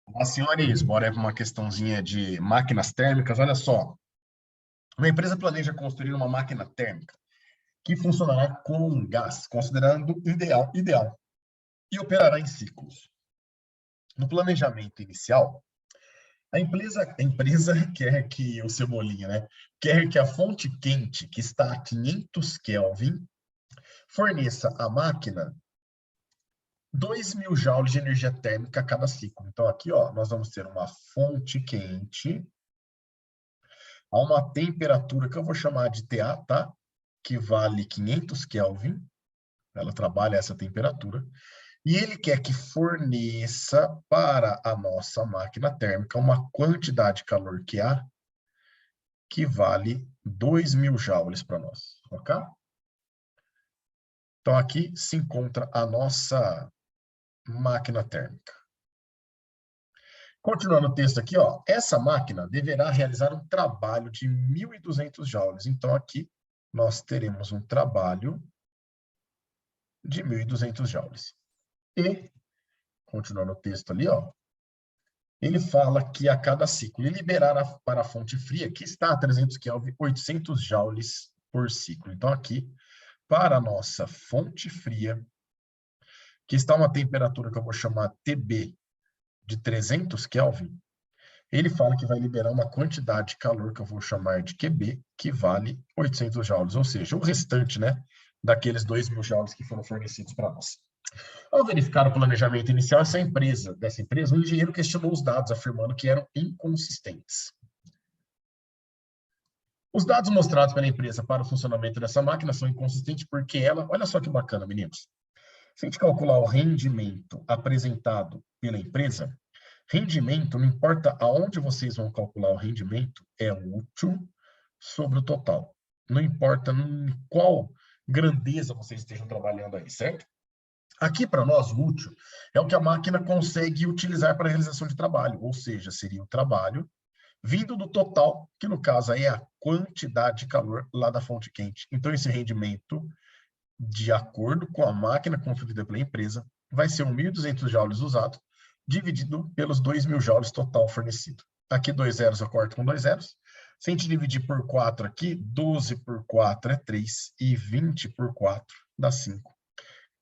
Mas, senhores, bora para uma questãozinha de máquinas térmicas. Olha só, uma empresa planeja construir uma máquina térmica que funcionará com gás, considerando ideal, e operará em ciclos. No planejamento inicial, a empresa quer que o Cebolinha, né, quer que a fonte quente, que está a 500 Kelvin, forneça à máquina 2.000 joules de energia térmica a cada ciclo. Então, aqui, ó, nós vamos ter uma fonte quente a uma temperatura que eu vou chamar de TA, tá? Que vale 500 Kelvin. Ela trabalha essa temperatura. E ele quer que forneça para a nossa máquina térmica uma quantidade de calor QA que vale 2.000 joules para nós, ok? Então, aqui se encontra a nossa máquina térmica. Continuando o texto aqui, ó, essa máquina deverá realizar um trabalho de 1.200 joules. Então, aqui nós teremos um trabalho de 1.200 joules. E, continuando o texto ali, ó, ele fala que a cada ciclo, ele liberará para a fonte fria, que está a 300 Kelvin, 800 joules por ciclo. Então, aqui, para a nossa fonte fria, que está a uma temperatura que eu vou chamar TB de 300 Kelvin, ele fala que vai liberar uma quantidade de calor que eu vou chamar de QB, que vale 800 joules, ou seja, o restante, né, daqueles 2.000 joules que foram fornecidos para nós. Ao verificar o planejamento inicial, dessa empresa, o engenheiro questionou os dados, afirmando que eram inconsistentes. Os dados mostrados pela empresa para o funcionamento dessa máquina são inconsistentes porque ela, olha só que bacana, meninos. Se a gente calcular o rendimento apresentado pela empresa, rendimento, não importa aonde vocês vão calcular o rendimento, é o útil sobre o total. Não importa em qual grandeza vocês estejam trabalhando aí, certo? Aqui, para nós, o útil é o que a máquina consegue utilizar para a realização de trabalho, ou seja, seria o trabalho vindo do total, que no caso aí é a quantidade de calor lá da fonte quente. Então, esse rendimento, de acordo com a máquina construída pela empresa, vai ser 1.200 joules usado, dividido pelos 2.000 joules total fornecido. Aqui, 2 zeros eu corto com 2 zeros. Se a gente dividir por 4 aqui, 12 por 4 é 3, e 20 por 4 dá 5.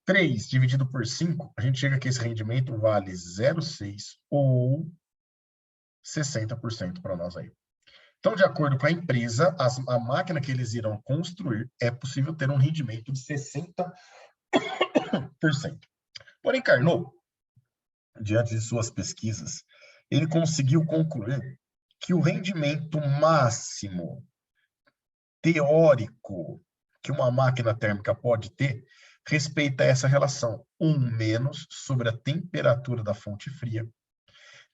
3 dividido por 5, a gente chega que esse rendimento vale 0,6 ou 60% para nós aí. Então, de acordo com a empresa, a máquina que eles irão construir, é possível ter um rendimento de 60%. Porém, Carnot, diante de suas pesquisas, ele conseguiu concluir que o rendimento máximo teórico que uma máquina térmica pode ter respeita essa relação 1 menos sobre a temperatura da fonte fria,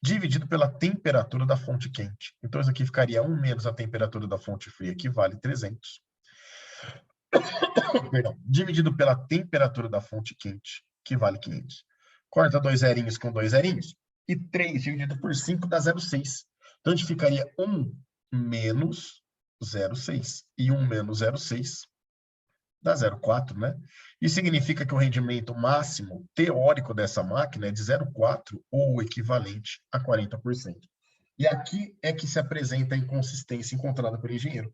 dividido pela temperatura da fonte quente. Então, isso aqui ficaria 1 menos a temperatura da fonte fria, que vale 300. Perdão, dividido pela temperatura da fonte quente, que vale 500. Corta 2 zerinhos com 2 zerinhos, e 3 dividido por 5 dá 0,6. Então, a gente ficaria 1 menos 0,6. E 1 menos 0,6 dá 0,4, né? Isso significa que o rendimento máximo teórico dessa máquina é de 0,4 ou o equivalente a 40%. E aqui é que se apresenta a inconsistência encontrada pelo engenheiro.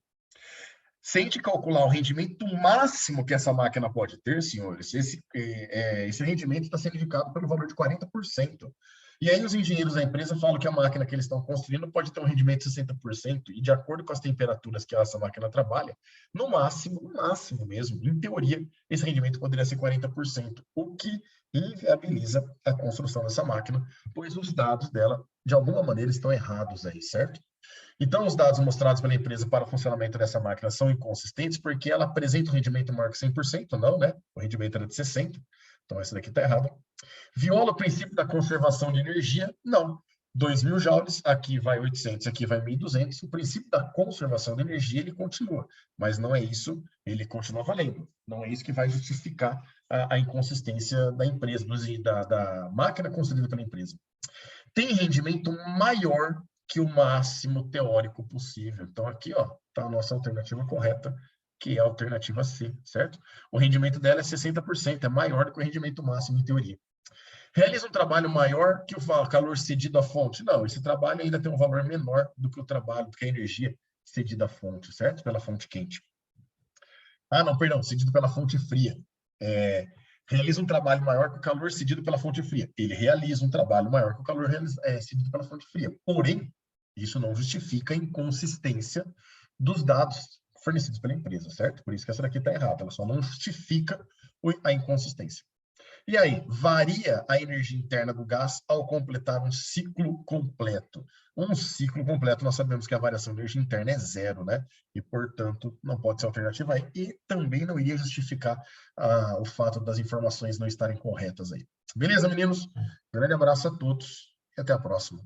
Se a gente calcular o rendimento máximo que essa máquina pode ter, senhores, esse rendimento está sendo indicado pelo valor de 40%. E aí os engenheiros da empresa falam que a máquina que eles estão construindo pode ter um rendimento de 60%, e de acordo com as temperaturas que essa máquina trabalha, no máximo mesmo, em teoria, esse rendimento poderia ser 40%, o que inviabiliza a construção dessa máquina, pois os dados dela, de alguma maneira, estão errados aí, certo? Então, os dados mostrados pela empresa para o funcionamento dessa máquina são inconsistentes porque ela apresenta um rendimento maior que 100%, não, né? O rendimento era de 60%, então essa daqui está errada. Viola o princípio da conservação de energia? Não. 2.000 joules, aqui vai 800, aqui vai 1.200. O princípio da conservação de energia, ele continua, mas não é isso, ele continua valendo. Não é isso que vai justificar a inconsistência da empresa, da máquina construída pela empresa. Tem rendimento maior que o máximo teórico possível. Então, aqui, ó, está a nossa alternativa correta, que é a alternativa C, certo? O rendimento dela é 60%, é maior do que o rendimento máximo em teoria. Realiza um trabalho maior que o calor cedido à fonte. Não, esse trabalho ainda tem um valor menor do que o trabalho, do que a energia cedida à fonte, certo? Pela fonte quente. Ah, não, perdão, cedido pela fonte fria. Realiza um trabalho maior que o calor cedido pela fonte fria. Ele realiza um trabalho maior que o calor cedido pela fonte fria. Porém, isso não justifica a inconsistência dos dados fornecidos pela empresa, certo? Por isso que essa daqui está errada. Ela só não justifica a inconsistência. E aí, varia a energia interna do gás ao completar um ciclo completo. Um ciclo completo, nós sabemos que a variação de energia interna é zero, né? E, portanto, não pode ser alternativa aí. E também não iria justificar o fato das informações não estarem corretas aí. Beleza, meninos? Grande abraço a todos e até a próxima.